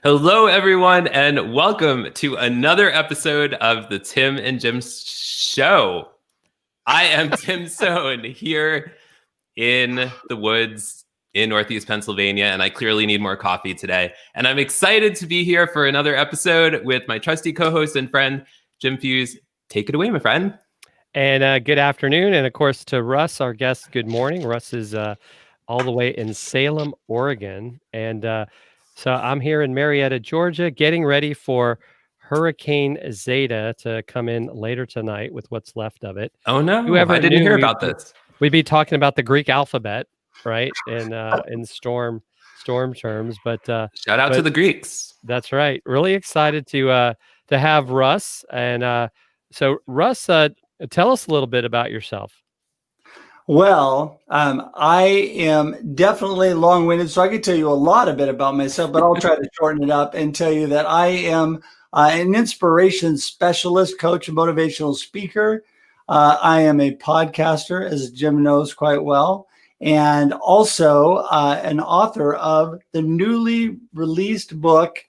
Hello, everyone, and welcome to another episode of the Tim and Jim Show. I am Tim Sohn here in the woods in Northeast Pennsylvania, and I clearly need more coffee today. And I'm excited to be here for another episode with my trusty co-host and friend, Jim Fuse. Take it away, my friend. And good afternoon. And of course, to Russ, our guest, good morning. Russ is all the way in Salem, Oregon. And so I'm here in Marietta, Georgia, getting ready for Hurricane Zeta to come in later tonight with what's left of it. Oh, no. I didn't hear about this. We'd be talking about the Greek alphabet, right? In storm terms. But shout out to the Greeks. That's right. Really excited to have Russ. And so Russ, tell us a little bit about yourself. Well, I am definitely long-winded, so I could tell you a lot a bit about myself, but I'll try to shorten it up and tell you that I am an inspiration specialist, coach, and motivational speaker. I am a podcaster, as Jim knows quite well, and also an author of the newly released book,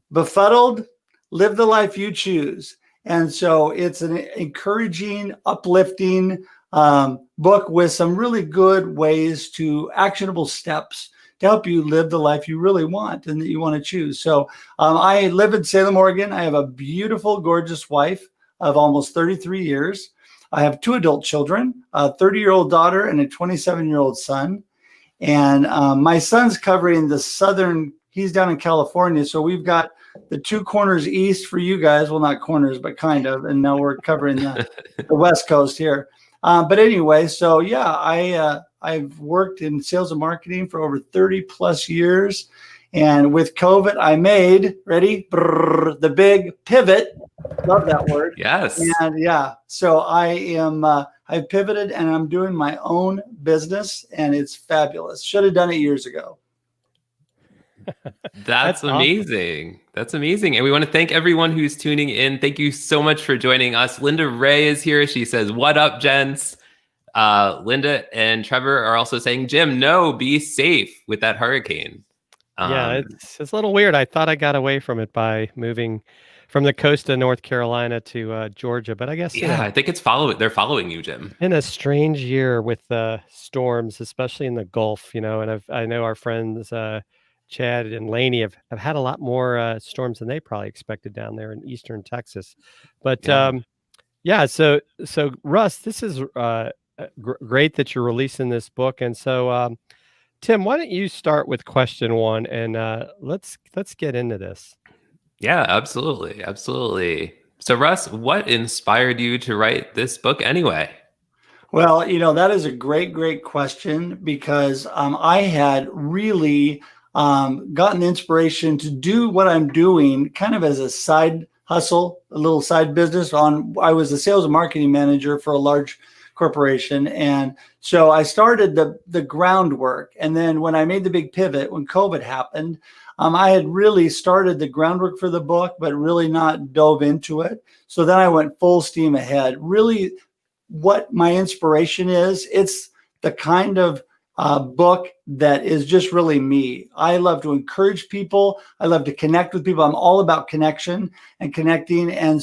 Befuddled, Live the Life You Choose. And so it's an encouraging, uplifting book with some really good ways to actionable steps to help you live the life you really want and that you want to choose. So I live in Salem, Oregon. I have a beautiful, gorgeous wife of almost 33 years. I have 2 adult children, a 30-year-old daughter and a 27-year-old son. And my son's covering the southern, he's down in California. So we've got the 2 corners east for you guys. Well, not corners, but kind of. And now we're covering the West Coast here. But anyway, so yeah, I've worked in sales and marketing for over 30 plus years. And with COVID, I made, ready, the big pivot. Love that word. Yes. And yeah, so I've pivoted and I'm doing my own business and it's fabulous. Should have done it years ago. That's amazing. Awesome. That's amazing. And we want to thank everyone who's tuning in. Thank you so much for joining us. Linda Ray is here. She says, "What up, gents?" Linda and Trevor are also saying, "Jim, no, be safe with that hurricane." Yeah, it's a little weird. I thought I got away from it by moving from the coast of North Carolina to Georgia, but I guess I think they're following you, Jim. In a strange year with storms, especially in the Gulf, and I know our friends Chad and Laney have had a lot more storms than they probably expected down there in eastern Texas. But so Russ, this is great that you're releasing this book. And so Tim, why don't you start with question 1 and let's get into this. Yeah, absolutely. So Russ, what inspired you to write this book anyway? Well, that is a great question because I had really gotten the inspiration to do what I'm doing kind of as a side hustle, a little side business. I was a sales and marketing manager for a large corporation. And so I started the groundwork. And then when I made the big pivot, when COVID happened, I had really started the groundwork for the book, but really not dove into it. So then I went full steam ahead. Really what my inspiration is, it's the kind of book that is just really me. I love to encourage people. I love to connect with people. I'm all about connection and connecting. And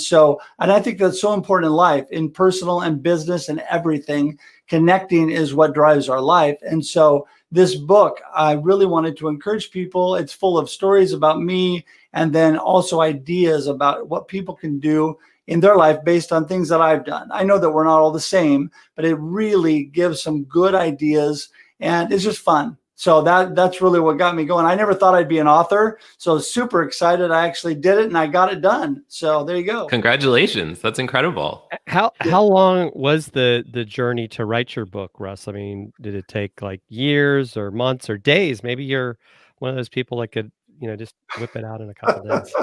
I think that's so important in life, in personal and business and everything. Connecting is what drives our life. And so this book, I really wanted to encourage people. It's full of stories about me and then also ideas about what people can do in their life based on things that I've done. I know that we're not all the same, but it really gives some good ideas and it's just fun. So that's really what got me going. I never thought I'd be an author. So super excited. I actually did it and I got it done. So there you go. Congratulations. That's incredible. How long was the journey to write your book, Russ? I mean, did it take like years or months or days? Maybe you're one of those people that could, just whip it out in a couple of days.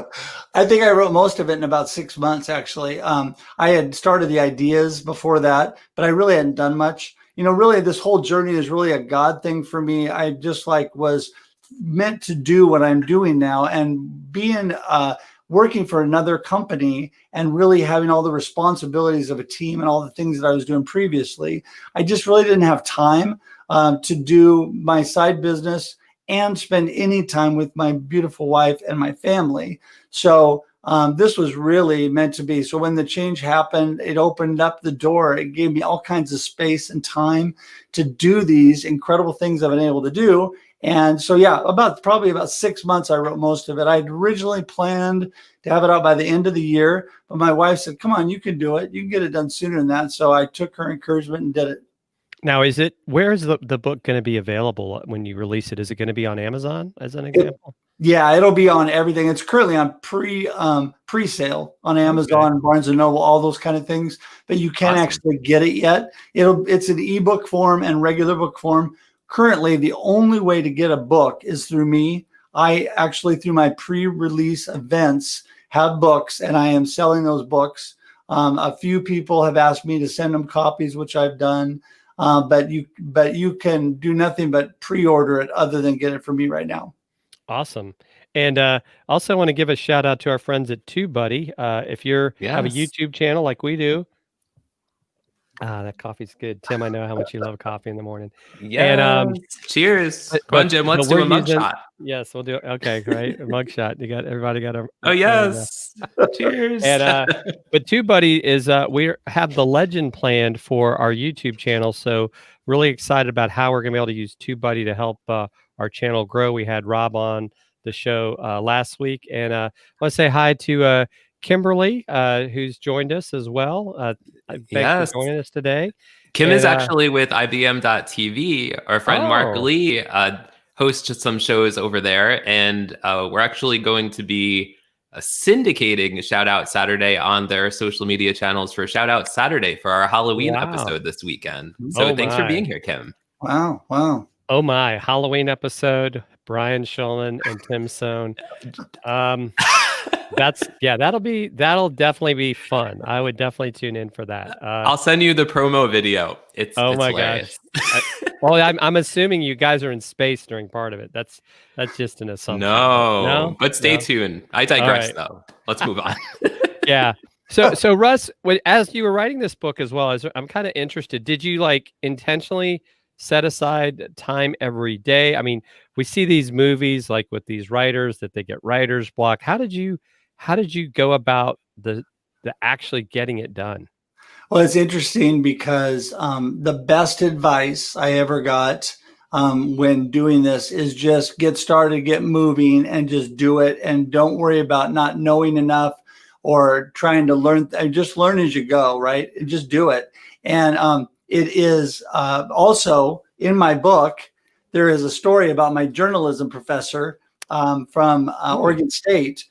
I think I wrote most of it in about 6 months, actually. I had started the ideas before that, but I really hadn't done much. Really this whole journey is really a God thing for me. I just was meant to do what I'm doing now, and being working for another company and really having all the responsibilities of a team and all the things that I was doing previously. I just really didn't have time to do my side business and spend any time with my beautiful wife and my family. So this was really meant to be. So when the change happened, it opened up the door. It gave me all kinds of space and time to do these incredible things I've been able to do. And so, yeah, probably about 6 months, I wrote most of it. I'd originally planned to have it out by the end of the year, but my wife said, come on, you can do it. You can get it done sooner than that. So I took her encouragement and did it. Now, where is the book going to be available when you release it? Is it going to be on Amazon as an example? Yeah, it'll be on everything. It's currently on pre-sale on Amazon, Okay. Barnes and Noble, all those kind of things. But you can't actually get it yet. It's an ebook form and regular book form. Currently, the only way to get a book is through me. I actually, through my pre-release events, have books, and I am selling those books. A few people have asked me to send them copies, which I've done. But you can do nothing but pre-order it other than get it from me right now. Awesome. And also want to give a shout out to our friends at Tubebuddy. If you have a YouTube channel like we do, that coffee's good. Tim, I know how much you love coffee in the morning. Yeah. And cheers. Come on, Jim. Let's do a mug shot. Yes, we'll do it. Okay, great. A mug shot. Everybody got a Oh yes. Cheers. And but Tubebuddy is we have the legend planned for our YouTube channel. So really excited about how we're gonna be able to use Tubebuddy to help our channel grow. We had Rob on the show last week, and I want to say hi to Kimberly, who's joined us as well. Thanks for joining us today. Kim is actually with IBM.TV. Our friend Mark Lee hosts some shows over there, and we're actually going to be syndicating Shoutout Saturday on their social media channels for Shoutout Saturday for our Halloween episode this weekend. So thanks for being here, Kim. Wow. Oh my, Halloween episode, Brian Shulman and Tim Sohn. That'll definitely be fun. I would definitely tune in for that. I'll send you the promo video. It's my hilarious. Gosh. I'm assuming you guys are in space during part of it. That's just an assumption. No, but stay tuned. I digress though. Let's move on. Yeah. So Russ, as you were writing this book as well, I'm kind of interested. Did you intentionally set aside time every day? I mean, we see these movies like with these writers that they get writer's block. How did you go about the actually getting it done? Well, it's interesting because the best advice I ever got when doing this is just get started, get moving, and just do it. And don't worry about not knowing enough or trying to learn. Just learn as you go, right? And just do it. And it is also in my book, there is a story about my journalism professor from Oregon State.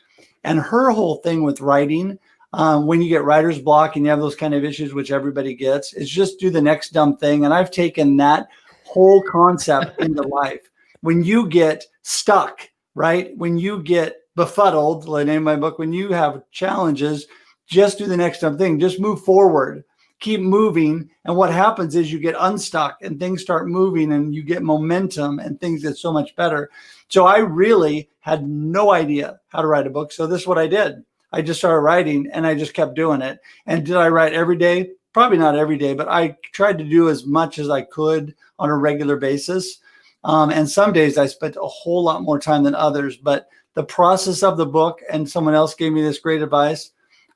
And her whole thing with writing, when you get writer's block and you have those kind of issues, which everybody gets, is just do the next dumb thing. And I've taken that whole concept into life. When you get stuck, right? When you get befuddled, the name of my book, when you have challenges, just do the next dumb thing. Just move forward. Keep moving. And what happens is you get unstuck and things start moving and you get momentum and things get so much better. So I really had no idea how to write a book. So this is what I did. I just started writing and I just kept doing it. And did I write every day? probably not every day, but I tried to do as much as I could on a regular basis. And some days I spent a whole lot more time than others, but the process of the book, and someone else gave me this great advice.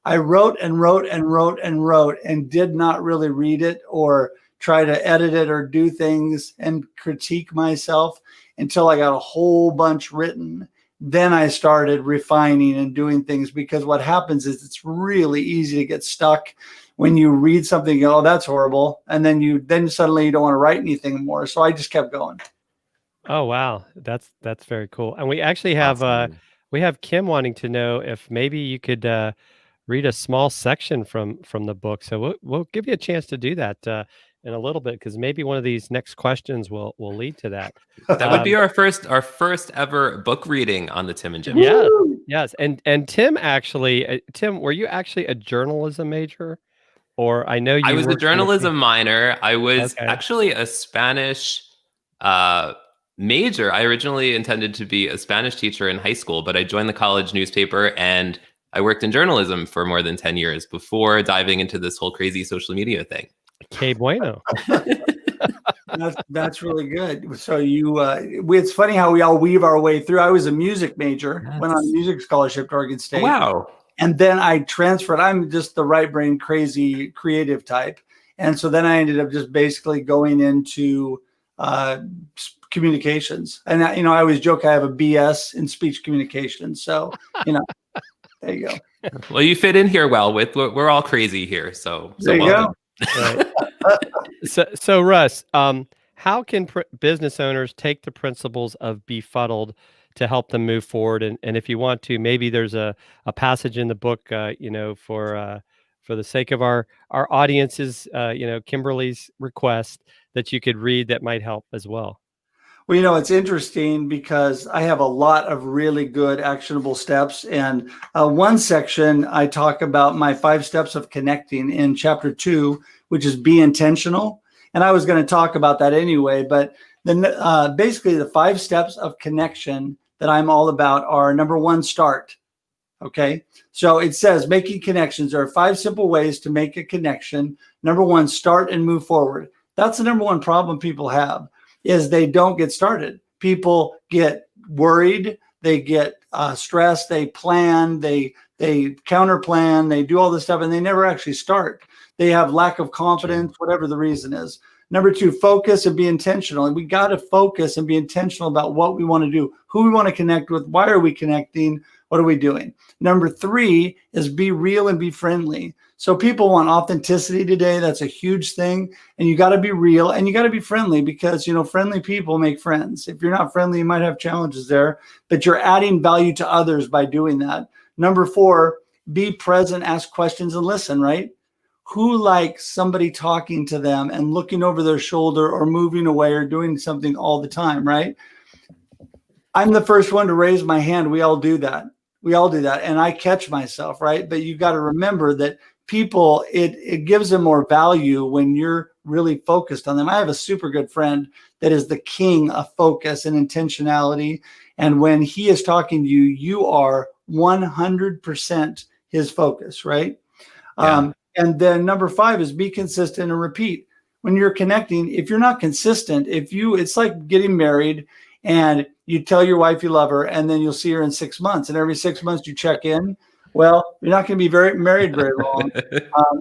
I wrote and wrote and wrote and wrote and did not really read it or try to edit it or do things and critique myself until I got a whole bunch written. Then I started refining and doing things, because what happens is it's really easy to get stuck when you read something, you go, oh, that's horrible. And then suddenly you don't want to write anything more. So I just kept going. Oh, wow. That's very cool. And we actually have Awesome. we have Kim wanting to know if maybe you could read a small section from the book. So we'll give you a chance to do that in a little bit, because maybe one of these next questions will lead to that. That would be our first ever book reading on the Tim and Jim. Yeah. Yes. And Tim actually, Tim, were you actually a journalism major? Or I know I you was a worked in the journalism minor. I was Okay. actually a Spanish major. I originally intended to be a Spanish teacher in high school, but I joined the college newspaper and I worked in journalism for more than 10 years before diving into this whole crazy social media thing. Que bueno. That's really good. So it's funny how we all weave our way through. I was a music major, went on a music scholarship to Oregon State. Wow. And then I transferred. I'm just the right brain, crazy, creative type. And so then I ended up just basically going into communications. And I always joke I have a BS in speech communications. So, there you go. Well, you fit in here well with, we're all crazy here. So There you go. Right. So Russ, how can business owners take the principles of Befuddled to help them move forward? And if you want to, maybe there's a passage in the book, for the sake of our audiences, Kimberly's request, that you could read that might help as well. Well, it's interesting because I have a lot of really good actionable steps. And one section, I talk about my 5 steps of connecting in chapter 2, which is be intentional. And I was going to talk about that anyway, but then basically the 5 steps of connection that I'm all about are: number 1, start. Okay. So it says making connections. There are 5 simple ways to make a connection. Number 1, start and move forward. That's the number 1 problem people have, is they don't get started. People get worried, they get stressed, they plan, they counter plan, they do all this stuff, and they never actually start. They have lack of confidence, whatever the reason is. Number 2, focus and be intentional. And we got to focus and be intentional about what we want to do, who we want to connect with, why are we connecting, what are we doing? Number 3 is be real and be friendly. So people want authenticity today. That's a huge thing. And you got to be real and you got to be friendly, because, friendly people make friends. If you're not friendly, you might have challenges there, but you're adding value to others by doing that. Number 4, be present, ask questions, and listen, right? Who likes somebody talking to them and looking over their shoulder or moving away or doing something all the time, right? I'm the first one to raise my hand. We all do that. And I catch myself, right? But you got to remember that people, it gives them more value when you're really focused on them. I have a super good friend that is the king of focus and intentionality. And when he is talking to you, you are 100% his focus, right? Yeah. And then number 5 is be consistent and repeat. When you're connecting, if you're not consistent, it's like getting married and you tell your wife you love her, and then you'll see her in 6 months, and every 6 months you check in. Well, you're not going to be married very long.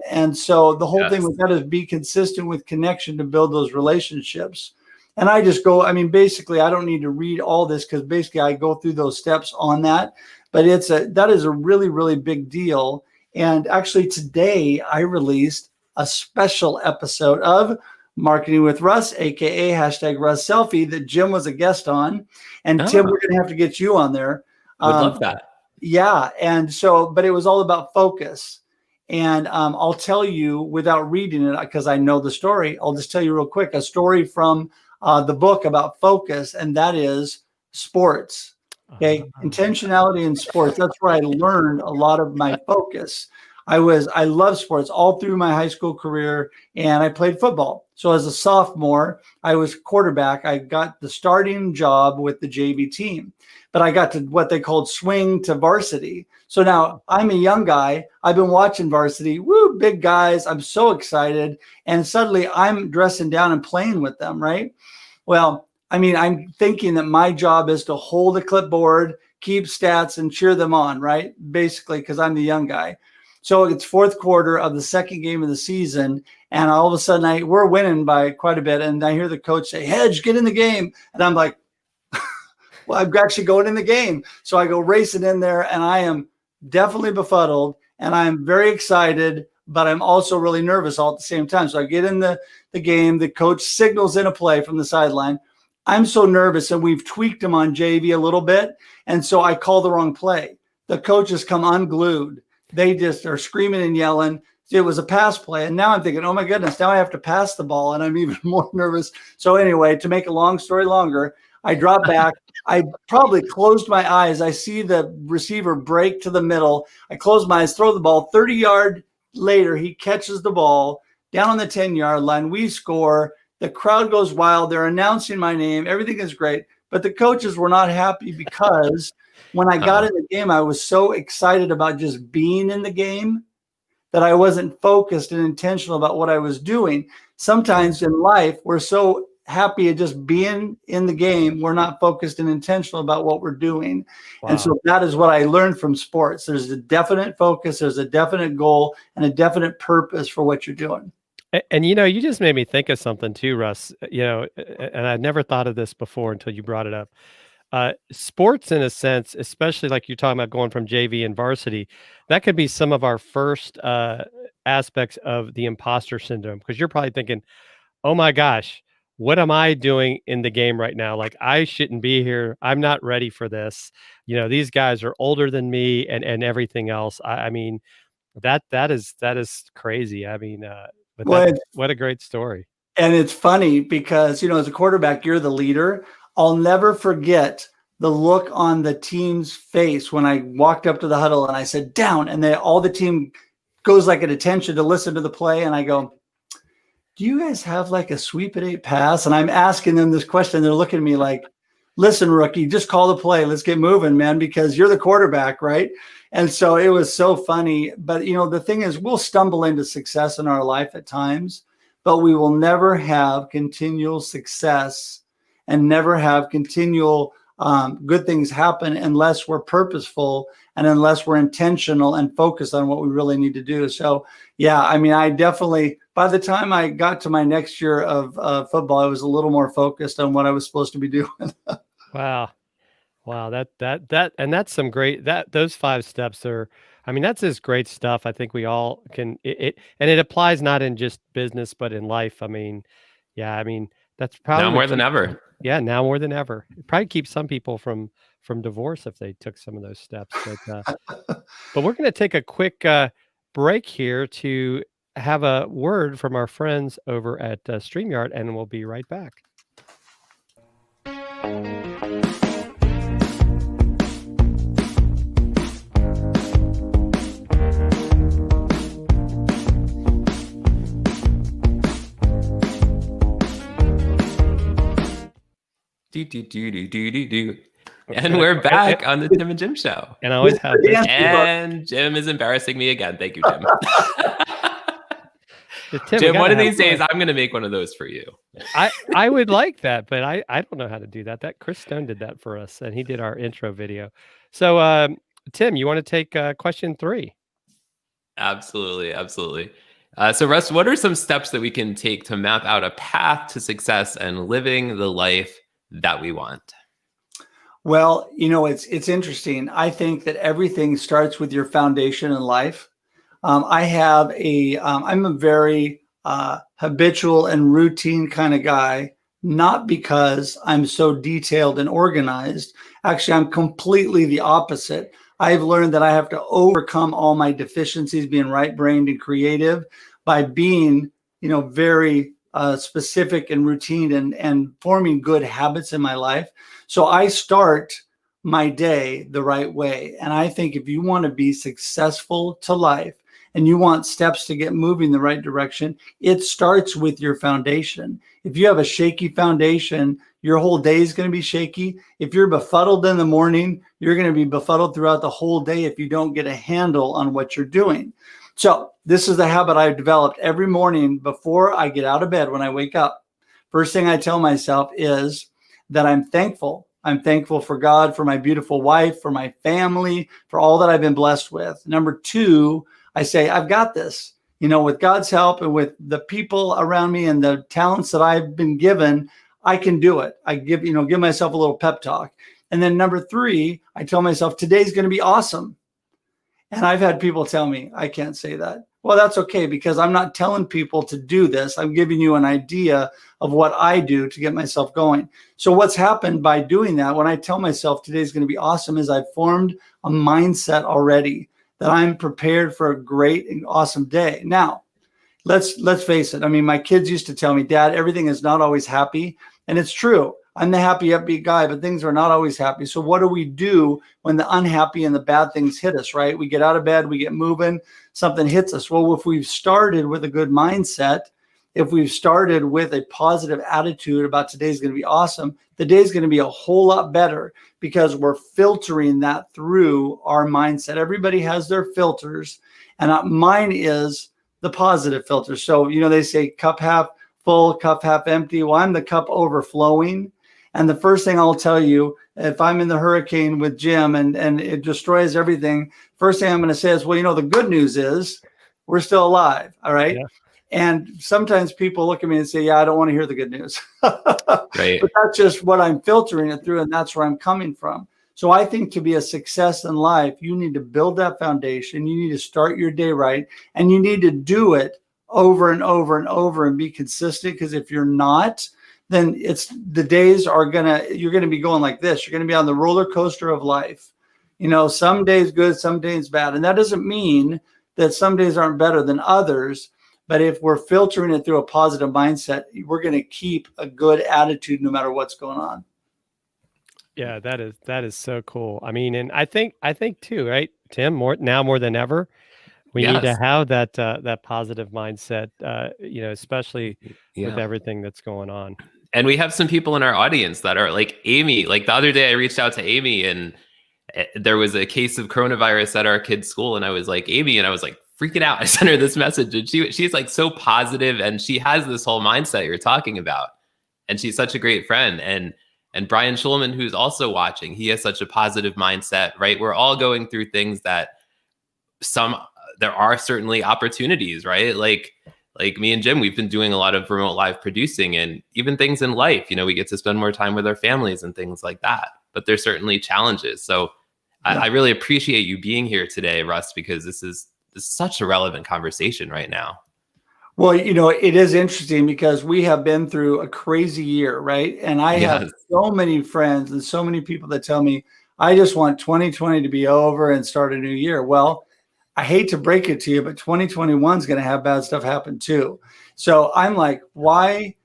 And so the whole thing with that is be consistent with connection to build those relationships. And I just basically, I don't need to read all this, because basically I go through those steps on that. But that is a really, really big deal. And actually today I released a special episode of Marketing with Russ, aka #RussSelfie, that Jim was a guest on. And Tim, we're going to have to get you on there. Would love that. Yeah. And so, but it was all about focus. And I'll tell you without reading it, because I know the story. I'll just tell you real quick, a story from the book about focus, and that is sports. Okay. Intentionality in sports. That's where I learned a lot of my focus. I love sports all through my high school career, and I played football. So as a sophomore, I was quarterback. I got the starting job with the JV team, but I got to what they called swing to varsity. So now I'm a young guy. I've been watching varsity. Woo, big guys. I'm so excited. And suddenly I'm dressing down and playing with them, right? Well, I mean, I'm thinking that my job is to hold a clipboard, keep stats, and cheer them on, right? Basically, because I'm the young guy. So it's fourth quarter of the second game of the season, and all of a sudden we're winning by quite a bit. And I hear the coach say, "Hedge, get in the game." And I'm like, well, I'm actually going in the game. So I go racing in there, and I am definitely befuddled, and I'm very excited, but I'm also really nervous all at the same time. So I get in the game. The coach signals in a play from the sideline. I'm so nervous, and we've tweaked him on JV a little bit. And so I call the wrong play. The coaches come unglued. They just are screaming and yelling. It was a pass play. And now I'm thinking, oh my goodness, now I have to pass the ball. And I'm even more nervous. So anyway, to make a long story longer, I drop back. I probably closed my eyes. I see the receiver break to the middle. I close my eyes, throw the ball. 30 yards later, he catches the ball down on the 10-yard line. We score. The crowd goes wild. They're announcing my name. Everything is great. But the coaches were not happy because when I got in the game, I was so excited about just being in the game that I wasn't focused and intentional about what I was doing. Sometimes in life, we're so happy at just being in the game. We're not focused and intentional about what we're doing. Wow. And so that is what I learned from sports. There's a definite focus, there's a definite goal, and a definite purpose for what you're doing. And, you know, you just made me think of something too, Russ, you know, and I'd never thought of this before until you brought it up. Sports, in a sense, especially like you're talking about going from JV and varsity, that could be some of our first aspects of the imposter syndrome, because you're probably thinking, oh my gosh, what am I doing in the game right now? Like, I shouldn't be here. I'm not ready for this. You know, these guys are older than me and everything else. I mean, that is crazy. I mean, but well, what a great story. And it's funny because, you know, as a quarterback, you're the leader. I'll never forget the look on the team's face when I walked up to the huddle and I said, down, and all the team goes like at attention to listen to the play. And I go, do you guys have like a sweep at 8 pass? And I'm asking them this question. They're looking at me like, listen, rookie, just call the play. Let's get moving, man, because you're the quarterback, right? And so it was so funny. But, you know, the thing is, we'll stumble into success in our life at times, but we will never have continual success and never have continual good things happen unless we're purposeful and unless we're intentional and focused on what we really need to do. So, yeah, I mean, I definitely, by the time I got to my next year of football, I was a little more focused on what I was supposed to be doing. Wow. That, and that's some great, those 5 steps are, I mean, that's just great stuff. I think we all can, and it applies not in just business, but in life. I mean, yeah, I mean, that's probably now more than ever. Yeah, now more than ever. It probably keeps some people from divorce if they took some of those steps. But we're going to take a quick break here to have a word from our friends over at StreamYard, and we'll be right back. And we're back on the Tim and Jim show. And I always have this. And Jim is embarrassing me again. Thank you, Jim. Tim, Jim, one of these days, I'm going to make one of those for you. I would like that, but I don't know how to do that. Chris Stone did that for us, and he did our intro video. So, Tim, you want to take question 3? Absolutely. So, Russ, what are some steps that we can take to map out a path to success and living the life that we want? Well, you know, it's interesting. I think that everything starts with your foundation in life. I'm a very habitual and routine kind of guy, not because I'm so detailed and organized. Actually, I'm completely the opposite. I've learned that I have to overcome all my deficiencies, being right-brained and creative, by being, you know, very specific and routine and forming good habits in my life. So I start my day the right way. And I think if you want to be successful to life and you want steps to get moving the right direction, it starts with your foundation. If you have a shaky foundation, your whole day is going to be shaky. If you're befuddled in the morning, you're going to be befuddled throughout the whole day if you don't get a handle on what you're doing. So this is the habit I've developed every morning before I get out of bed when I wake up. First thing I tell myself is that I'm thankful. I'm thankful for God, for my beautiful wife, for my family, for all that I've been blessed with. Number two, I say, I've got this. You know, with God's help and with the people around me and the talents that I've been given, I can do it. I give myself a little pep talk. And then number three, I tell myself, today's going to be awesome. And I've had people tell me, I can't say that. Well, that's okay, because I'm not telling people to do this. I'm giving you an idea of what I do to get myself going. So what's happened by doing that, when I tell myself today's going to be awesome, is I've formed a mindset already that I'm prepared for a great and awesome day. Now, let's face it. I mean, my kids used to tell me, Dad, everything is not always happy. And it's true. I'm the happy, upbeat guy, but things are not always happy. So what do we do when the unhappy and the bad things hit us, right? We get out of bed, we get moving, something hits us. Well, if we've started with a good mindset, if we've started with a positive attitude about today's going to be awesome, the day's going to be a whole lot better because we're filtering that through our mindset. Everybody has their filters, and mine is the positive filter. So, they say cup half full, cup half empty. Well, I'm the cup overflowing. And the first thing I'll tell you, if I'm in the hurricane with Jim and it destroys everything, first thing I'm going to say is, well, the good news is we're still alive. All right. Yeah. And sometimes people look at me and say, yeah, I don't want to hear the good news. Right. But that's just what I'm filtering it through. And that's where I'm coming from. So I think to be a success in life, you need to build that foundation. You need to start your day right. And you need to do it over and over and over and be consistent. Because if you're not, then you're going to be going like this. You're going to be on the roller coaster of life. Some days good, some days bad. And that doesn't mean that some days aren't better than others. But if we're filtering it through a positive mindset, we're going to keep a good attitude no matter what's going on. Yeah, that is so cool. I mean, and I think too, right, Tim, more than ever, we need to have that positive mindset, especially with everything that's going on. And we have some people in our audience that are like Amy. Like the other day, I reached out to Amy, and there was a case of coronavirus at our kid's school, and I was like, Amy, and I was like freaking out. I sent her this message, and she's like so positive, and she has this whole mindset you're talking about, and she's such a great friend. And Brian Schulman, who's also watching, he has such a positive mindset, right? We're all going through things that there are certainly opportunities, right? Like me and Jim, we've been doing a lot of remote live producing, and even things in life, we get to spend more time with our families and things like that. But there's certainly challenges. So I really appreciate you being here today, Russ, because this is such a relevant conversation right now. Well, it is interesting because we have been through a crazy year, right? And I have so many friends and so many people that tell me, I just want 2020 to be over and start a new year. Well, I hate to break it to you, but 2021 is going to have bad stuff happen too. So I'm like, why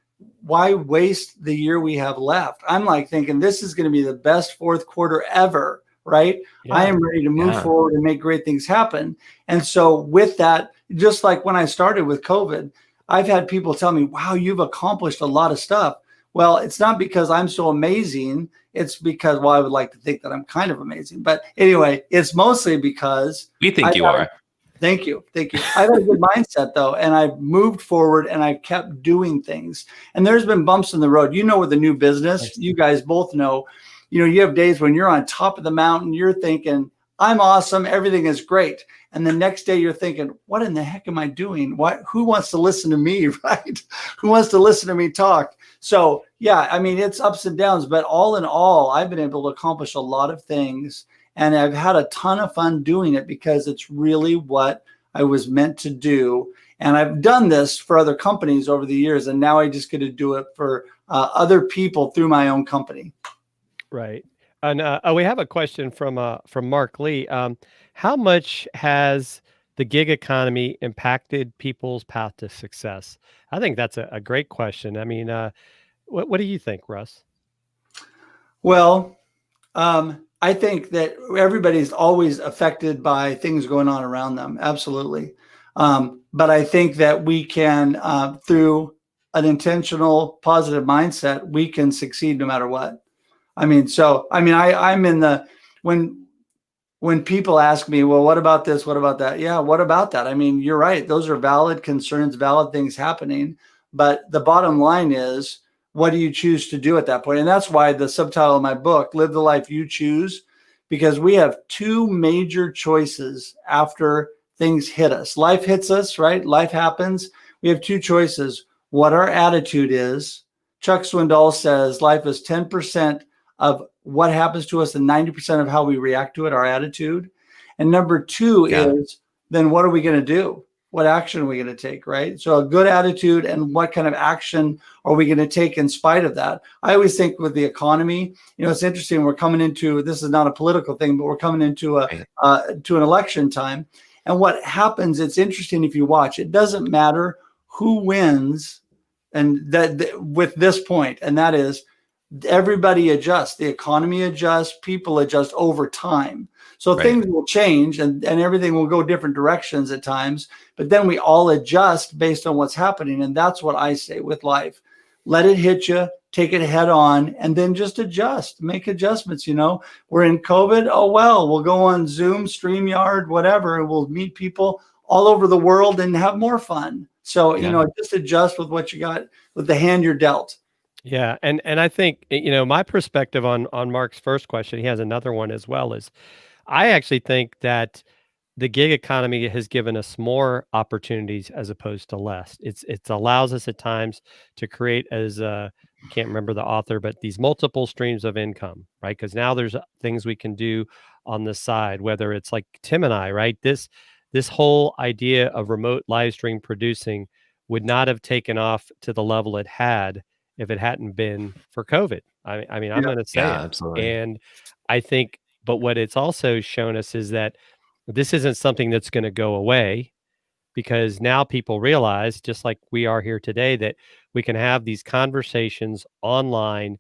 waste the year we have left? I'm like thinking this is going to be the best fourth quarter ever, right? Yeah. I am ready to move forward and make great things happen. And so with that, just like when I started with COVID, I've had people tell me, wow, you've accomplished a lot of stuff. Well, it's not because I'm so amazing. It's because, I would like to think that I'm kind of amazing. But anyway, it's mostly because we think you are. Thank you. I've had a good mindset though. And I've moved forward and I've kept doing things. And there's been bumps in the road. With the new business, you guys both know, you have days when you're on top of the mountain, you're thinking, I'm awesome. Everything is great. And the next day you're thinking, what in the heck am I doing? Who wants to listen to me, right? Who wants to listen to me talk? So yeah, I mean, it's ups and downs, but all in all, I've been able to accomplish a lot of things, and I've had a ton of fun doing it because it's really what I was meant to do. And I've done this for other companies over the years, and now I just get to do it for other people through my own company. Right. And we have a question from Mark Lee. How much has the gig economy impacted people's path to success? I think that's a great question. I mean, what do you think, Russ? Well, I think that everybody's always affected by things going on around them. Absolutely. But I think that we can, through an intentional positive mindset, we can succeed no matter what. I'm in the, when people ask me, well, what about this? What about that? Yeah, what about that? I mean, you're right. Those are valid concerns, valid things happening. But the bottom line is, what do you choose to do at that point? And that's why the subtitle of my book, Live the Life You Choose, because we have two major choices after things hit us. Life hits us, right? Life happens. We have two choices. What our attitude is. Chuck Swindoll says life is 10% of what happens to us and 90% of how we react to it, our attitude. And number two is, then what are we going to do? What action are we going to take, right? So a good attitude, and what kind of action are we going to take in spite of that? I always think with the economy, it's interesting. We're coming into, this is not a political thing, but we're coming into to an election time. And what happens, it's interesting if you watch, it doesn't matter who wins, and that with this point, and that is, everybody adjusts, the economy adjusts, people adjust over time. So things will change, and everything will go different directions at times, but then we all adjust based on what's happening. And that's what I say with life. Let it hit you, take it head on, and then just adjust, make adjustments. We're in COVID. Oh, well, we'll go on Zoom, StreamYard, whatever, and we'll meet people all over the world and have more fun. So, just adjust with what you got, with the hand you're dealt. Yeah. And I think, my perspective on Mark's first question, he has another one as well, is I actually think that the gig economy has given us more opportunities as opposed to less. It allows us at times to create, as I can't remember the author, but these multiple streams of income, right? Because now there's things we can do on the side, whether it's like Tim and I, right? This whole idea of remote live stream producing would not have taken off to the level it had if it hadn't been for COVID. I mean, I'm going to say it. Absolutely. And I think, but what it's also shown us is that this isn't something that's going to go away, because now people realize, just like we are here today, that we can have these conversations online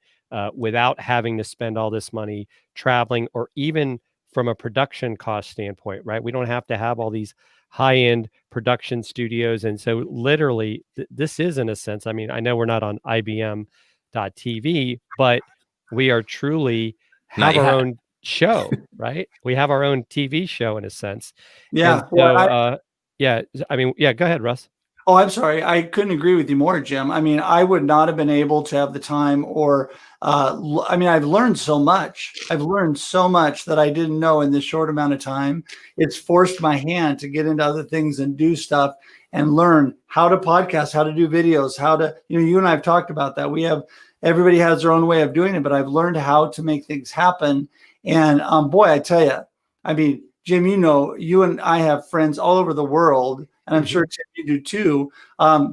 without having to spend all this money traveling, or even from a production cost standpoint, right? We don't have to have all these high-end production studios. And so literally this is, in a sense, I mean, I know we're not on IBM.TV, but we are truly have our own show, right? We have our own TV show in a sense. Yeah. And so, go ahead, Russ. Oh, I'm sorry. I couldn't agree with you more, Jim. I mean, I would not have been able to have the time, or, I've learned so much. I've learned so much that I didn't know in this short amount of time. It's forced my hand to get into other things and do stuff and learn how to podcast, how to do videos, how to, you and I have talked about that. Everybody has their own way of doing it, but I've learned how to make things happen. And boy, I tell you, I mean, Jim, you and I have friends all over the world, and I'm sure Tim, you do too,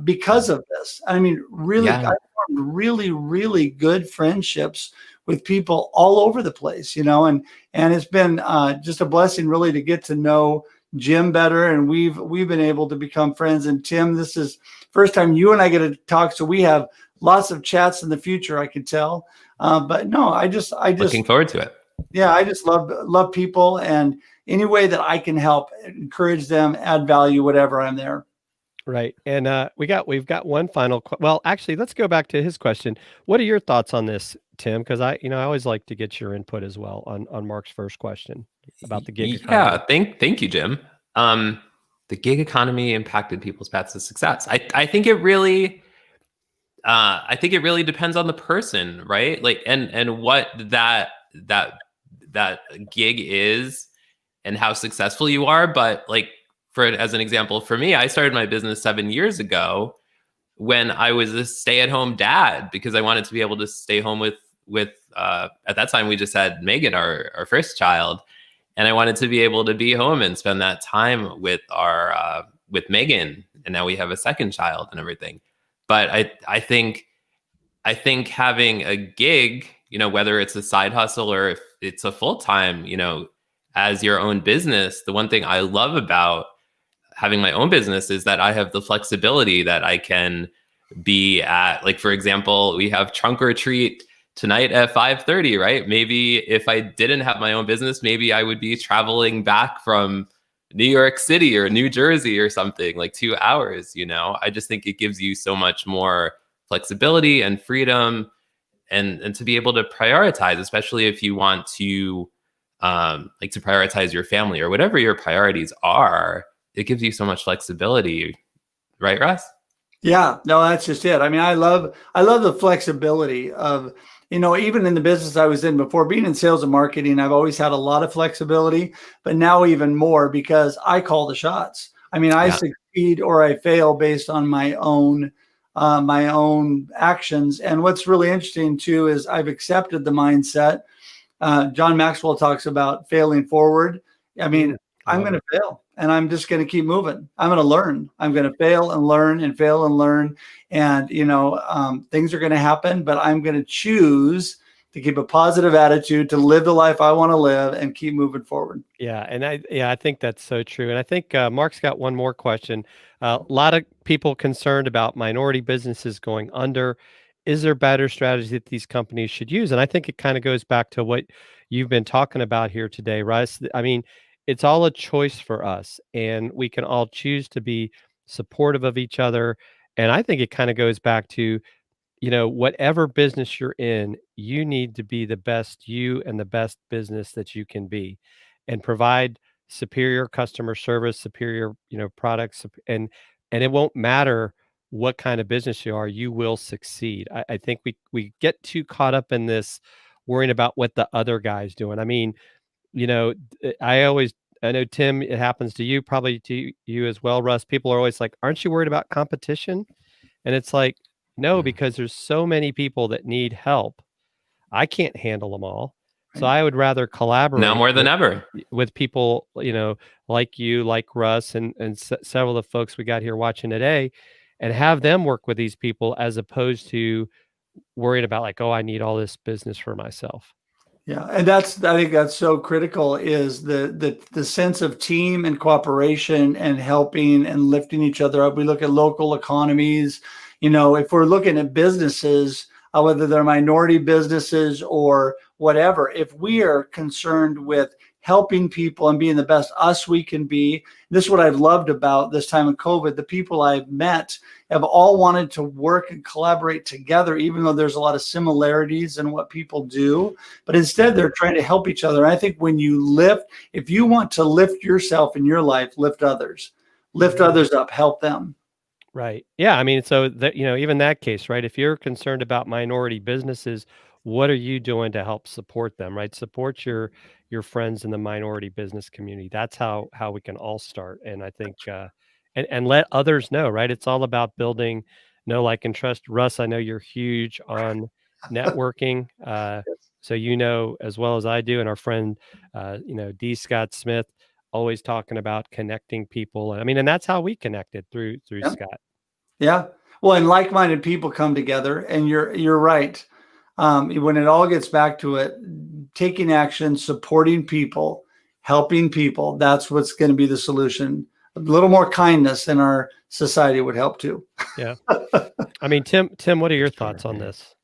because of this. I mean, really, I formed really, really good friendships with people all over the place, and it's been just a blessing, really, to get to know Jim better, and we've been able to become friends. And Tim, this is first time you and I get to talk, so we have lots of chats in the future, I can tell. But no, I just looking forward to it. Yeah, I just love people, and any way that I can help, encourage them, add value, whatever, I'm there. Right. And we've got one final, well, actually, let's go back to his question. What are your thoughts on this, Tim? Because I always like to get your input as well on Mark's first question about the gig economy. Yeah, thank you, Jim. The gig economy impacted people's paths to success. I think it really depends on the person, right? Like, and what that gig is and how successful you are. But like, as an example, for me, I started my business 7 years ago when I was a stay-at-home dad, because I wanted to be able to stay home with at that time we just had Megan, our first child, and I wanted to be able to be home and spend that time with with Megan, and now we have a second child and everything. But I think having a gig, whether it's a side hustle or if it's a full-time, as your own business, the one thing I love about having my own business is that I have the flexibility that I can be at, like, for example, we have trunk or treat tonight at 5:30, right? Maybe if I didn't have my own business, maybe I would be traveling back from New York City or New Jersey or something, like 2 hours, you know? I just think it gives you so much more flexibility and freedom, and to be able to prioritize, especially if you want to like to prioritize your family or whatever your priorities are. It gives you so much flexibility, right, Russ? Yeah, no, that's just it. I mean, I love the flexibility of, even in the business I was in before, being in sales and marketing, I've always had a lot of flexibility, but now even more because I call the shots. I mean, I Yeah. succeed or I fail based on my own actions. And what's really interesting too is I've accepted the mindset. John Maxwell talks about failing forward. I mean, I'm love going it. to fail and I'm just going to keep moving. I'm going to learn. I'm going to fail and learn and fail and learn. And, things are going to happen, but I'm going to choose to keep a positive attitude, to live the life I want to live and keep moving forward. Yeah, and I think that's so true. And I think Mark's got one more question. A lot of people concerned about minority businesses going under. Is there better strategy that these companies should use? And I think it kind of goes back to what you've been talking about here today, Russ. I mean, it's all a choice for us, and we can all choose to be supportive of each other. And I think it kind of goes back to, whatever business you're in, you need to be the best you and the best business that you can be and provide superior customer service, superior, products, and it won't matter what kind of business you are, you will succeed. I think we get too caught up in this worrying about what the other guy's doing. I mean, I know Tim, it happens to you, probably to you as well, Russ. People are always like, "Aren't you worried about competition?" And it's like, no, Mm. because there's so many people that need help. I can't handle them all. So Right? I would rather Now collaborate more than ever. with people, like you, like Russ, and several of the folks we got here watching today, and have them work with these people as opposed to worried about like, oh, I need all this business for myself. Yeah, and I think that's so critical is the sense of team and cooperation and helping and lifting each other up. We look at local economies, if we're looking at businesses, whether they're minority businesses or whatever, if we are concerned with helping people and being the best us we can be, this is what I've loved about this time of COVID. The people I've met have all wanted to work and collaborate together, even though there's a lot of similarities in what people do. But instead, they're trying to help each other. And I think when you lift, if you want to lift yourself in your life, lift others up, help them. Right. Yeah. I mean, so that, even that case, right? If you're concerned about minority businesses, what are you doing to help support them, right? Support your friends in the minority business community. That's how we can all start. And I think and let others know, right? It's all about building know, like, and trust. Russ, I know you're huge on networking. So as well as I do, and our friend D. Scott Smith, always talking about connecting people. I mean, and that's how we connected through Yeah. Scott. Yeah. Well, and like-minded people come together, and you're right. When it all gets back to it, taking action, supporting people, helping people, that's what's going to be the solution. A little more kindness in our society would help too. Yeah. I mean, Tim, what are your thoughts on this?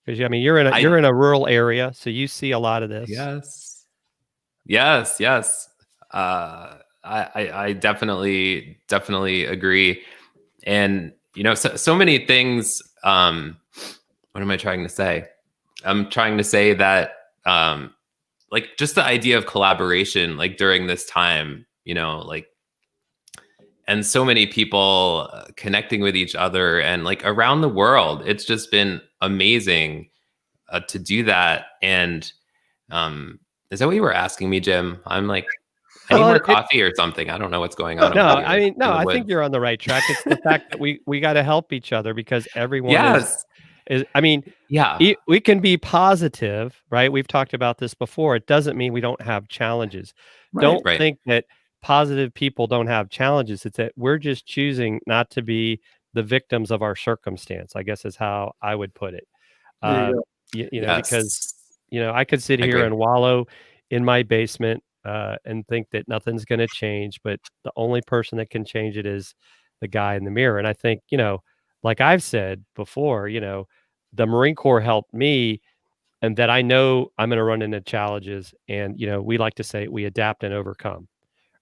Because I mean, you're in I a rural area, so you see a lot of this. Yes. I definitely agree. And so many things. What am I trying to say? I'm trying to say that like just the idea of collaboration, like during this time, like, and so many people connecting with each other and like around the world. It's just been amazing to do that. And is that what you were asking me, Jim? I'm like, I need Well, more coffee or something. I don't know what's going on no, over I here mean, in no, the I woods. think you're on the right track. It's the fact that we got to help each other because everyone Yes. I mean, Yeah. we can be positive, right? We've talked about this before. It doesn't mean we don't have challenges. Right. Don't Right. think that positive people don't have challenges. It's that we're just choosing not to be the victims of our circumstance, I guess is how I would put it. There you Um, go. because, Yes. I could sit I here agree. and wallow in my basement and think that nothing's going to change, but the only person that can change it is the guy in the mirror. And I think, like I've said before, the Marine Corps helped me, and that I know I'm going to run into challenges. And, we like to say we adapt and overcome.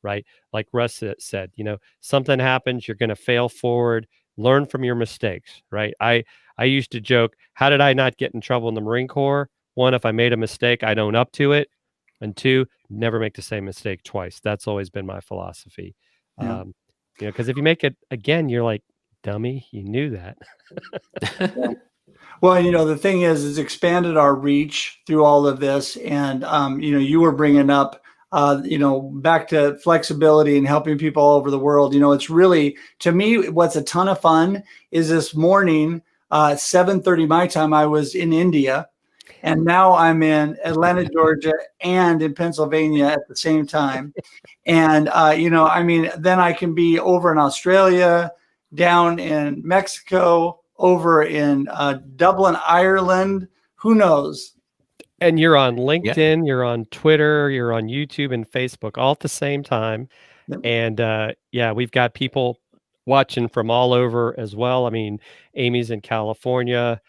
right? Like Russ said, something happens, you're going to fail forward, learn from your mistakes, right? I used to joke, how did I not get in trouble in the Marine Corps? One, if I made a mistake, I'd own up to it. And two, never make the same mistake twice. That's always been my philosophy. Yeah. Because if you make it again, you're like, dummy, you knew that. Yeah. Well, the thing is, it's expanded our reach through all of this. And, you were bringing up, back to flexibility and helping people all over the world. It's really, to me, what's a ton of fun is this morning, 7:30 my time, I was in India. And now I'm in Atlanta, Georgia, and in Pennsylvania at the same time. And, then I can be over in Australia, down in Mexico, over in Dublin, Ireland. Who knows? And you're on LinkedIn, you're on Twitter, you're on YouTube and Facebook all at the same time. Yep. And we've got people watching from all over as well. I mean, Amy's in California.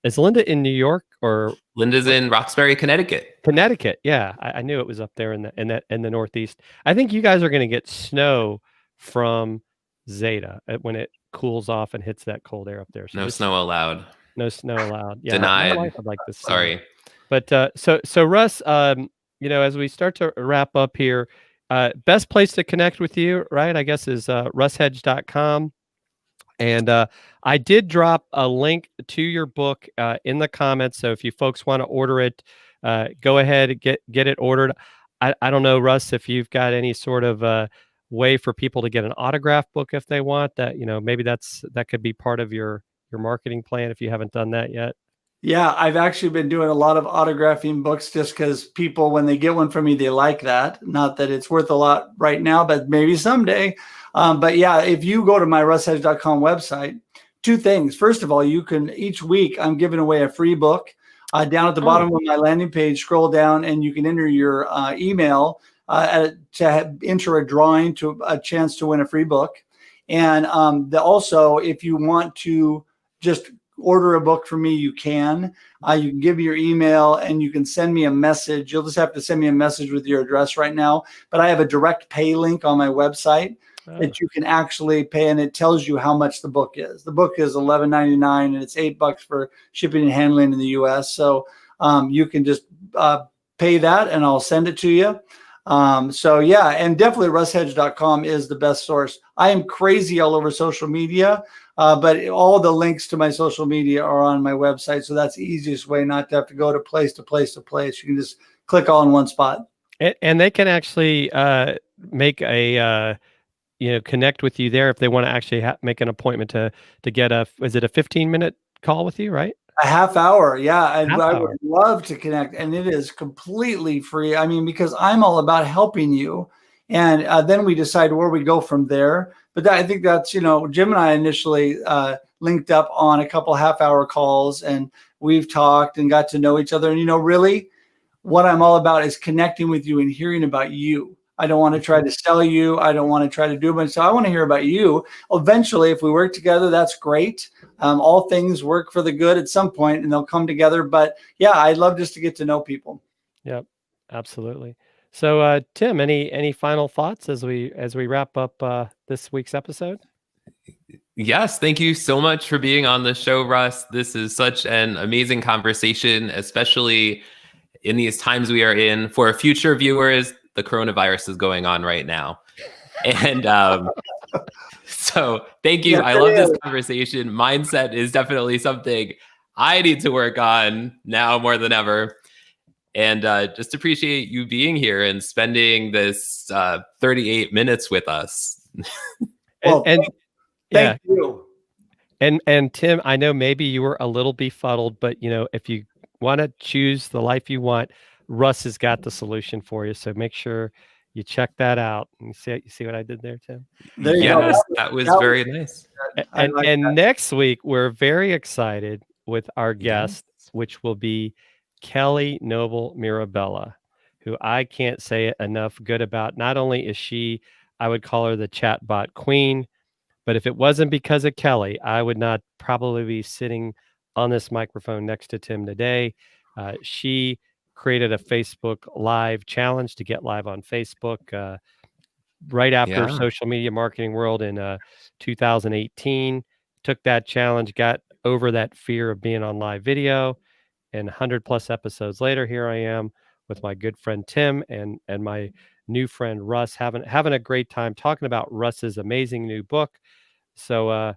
Is Linda in New York or Linda's in Roxbury, Connecticut. Connecticut? Yeah, I knew it was up there in the Northeast. I think you guys are going to get snow from Zeta when it cools off and hits that cold air up there. So no snow allowed. No snow allowed. Yeah, denied. My life would like this. Sorry. But so Russ, as we start to wrap up here, best place to connect with you, right? I guess is russhedge.com. And I did drop a link to your book in the comments. So if you folks want to order it, go ahead and get it ordered. I don't know, Russ, if you've got any sort of way for people to get an autograph book if they want that, maybe that could be part of your marketing plan if you haven't done that yet. Yeah, I've actually been doing a lot of autographing books just because people, when they get one from me, they like that. Not that it's worth a lot right now, but maybe someday. But yeah, if you go to my russhedge.com website, two things. First of all, you can, each week, I'm giving away a free book. Down at the bottom of my landing page, scroll down and you can enter your email to enter a drawing to a chance to win a free book. And also, if you want to just order a book from me, you can give me your email and you can send me a message. You'll just have to send me a message with your address right now. But I have a direct pay link on my website that you can actually pay, and it tells you how much the book is. The book is $11.99 and it's $8 for shipping and handling in the US. So you can just pay that and I'll send it to you. So yeah, and definitely russhedge.com is the best source. I am crazy all over social media. But all the links to my social media are on my website. So that's the easiest way not to have to go to place to place to place. You can just click all in one spot. And they can actually make a, connect with you there if they want to actually make an appointment to get is it a 15-minute call with you, right? A half hour. Yeah. I would love to connect. And it is completely free. I mean, because I'm all about helping you. And then we decide where we go from there. But I think that's, Jim and I initially linked up on a couple half-hour calls, and we've talked and got to know each other. And, really what I'm all about is connecting with you and hearing about you. I don't want to try to sell you. I don't want to try to do much. So I want to hear about you. Eventually, if we work together, that's great. All things work for the good at some point, and they'll come together. But yeah, I'd love just to get to know people. Yep, absolutely. So, Tim, any final thoughts as we wrap up this week's episode? Yes, thank you so much for being on the show, Russ. This is such an amazing conversation, especially in these times we are in. For future viewers, the coronavirus is going on right now. And so thank you. I love this conversation. Mindset is definitely something I need to work on now more than ever. And just appreciate you being here and spending this 38 minutes with us. Well, thank you. And Tim, I know maybe you were a little befuddled, but if you want to choose the life you want, Russ has got the solution for you. So make sure you check that out. And you see what I did there, Tim? There you go. That was very nice. And next week we're very excited with our guest, which will be Kelly Noble Mirabella, who I can't say enough good about. Not only is she, I would call her the chatbot queen, but if it wasn't because of Kelly, I would not probably be sitting on this microphone next to Tim today. She created a Facebook Live challenge to get live on Facebook. right after Yeah. Social Media Marketing World in 2018. Took that challenge, got over that fear of being on live video, and 100+ episodes later, here I am with my good friend Tim and my new friend Russ, having a great time talking about Russ's amazing new book. So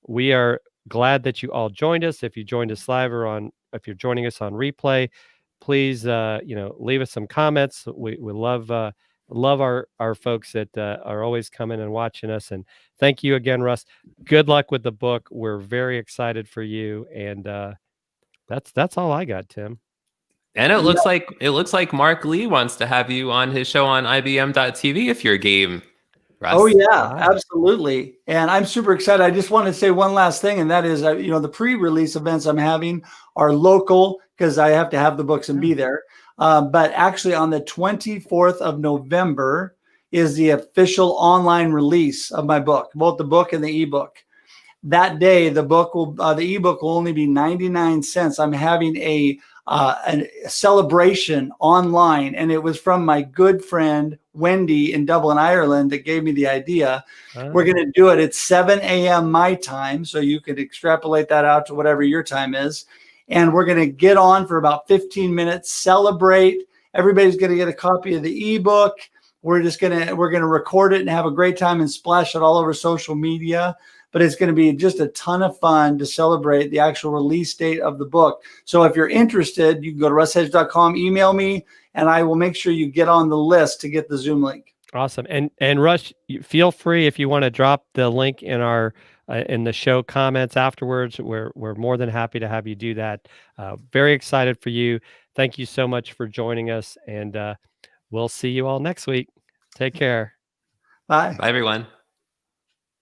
we are glad that you all joined us. If you joined us live or if you're joining us on replay, please leave us some comments. We love our folks that are always coming and watching us. And thank you again, Russ. Good luck with the book. We're very excited for you. And that's all I got, Tim. And it looks like Mark Lee wants to have you on his show on IBM.TV if you're game, Russ. Oh yeah, Wow. absolutely. And I'm super excited. I just want to say one last thing, and that is, the pre-release events I'm having are local because I have to have the books and be there. But actually on the 24th of November is the official online release of my book, both the book and the ebook. That day, the ebook will only be 99 cents. I'm having a celebration online, and it was from my good friend Wendy in Dublin, Ireland, that gave me the idea. We're going to do it at 7 a.m. my time, so you could extrapolate that out to whatever your time is. And we're going to get on for about 15 minutes, celebrate. Everybody's going to get a copy of the ebook. We're going to record it and have a great time and splash it all over social media. But it's going to be just a ton of fun to celebrate the actual release date of the book. So if you're interested, you can go to russhedge.com, email me, and I will make sure you get on the list to get the Zoom link. Awesome. And Russ, feel free if you want to drop the link in our in the show comments afterwards. We're more than happy to have you do that. Very excited for you. Thank you so much for joining us, and we'll see you all next week. Take care. Bye. Bye, everyone.